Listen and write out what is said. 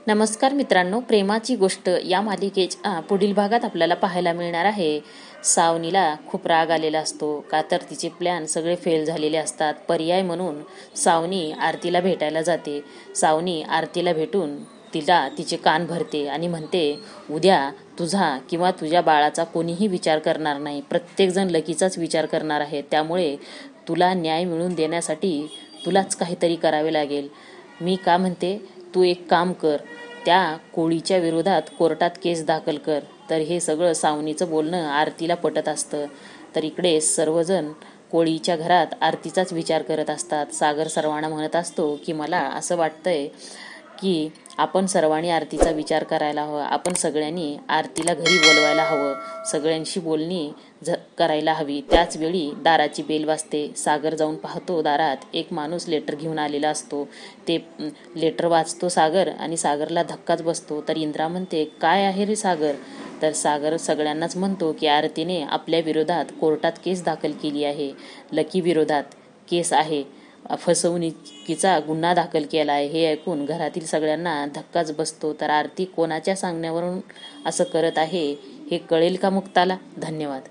नमस्कार मित्रांनो, प्रेमाची गोष्ट या मालिकेच्या पुढील भागात आपल्याला पाहायला मिळणार आहे. सावनीला खूप राग आलेला असतो का तर तिचे प्लॅन सगळे फेल झालेले असतात. पर्याय म्हणून सावनी आरतीला भेटायला जाते. सावनी आरतीला भेटून तिला तिचे कान भरते आणि म्हणते, उद्या तुझा किंवा तुझ्या बाळाचा कोणीही विचार करणार नाही, प्रत्येकजण लकीचाच विचार करणार आहे. त्यामुळे तुला न्याय मिळवून देण्यासाठी तुलाच काहीतरी करावे लागेल. मी का म्हणते, तू एक काम कर, त्या कोळीच्या विरोधात कोर्टात केस दाखल कर. तर हे सगळं सावनीचं बोलणं आरतीला पटत असतं. तर इकडे सर्वजण कोळीच्या घरात आरतीचाच विचार करत असतात. सागर सर्वांना म्हणत असतो की मला असं वाटतंय की आपण सर्वांनी आरतीचा विचार करायला हवा, आपण सगळ्यांनी आरतीला घरी बोलवायला हवं, सगळ्यांशी बोलणी करायला हवी. त्याच वेळी दाराची बेल वाजते. सागर जाऊन पाहतो, दारात एक माणूस लेटर घेऊन आलेला असतो. ते लेटर वाचतो सागर आणि सागरला धक्काच बसतो. तर इंद्रा म्हणते, काय आहे रे सागर? तर सागर सगळ्यांनाच म्हणतो की आरतीने आपल्या विरोधात कोर्टात केस दाखल केली आहे, लकी विरोधात केस आहे, फसवणुकीचा गुन्हा दाखल केला आहे. हे ऐकून घरातील सगळ्यांना धक्काच बसतो. तर आरती कोणाच्या सांगण्यावरून असं करत आहे हे कळेल का मुक्ताला? धन्यवाद.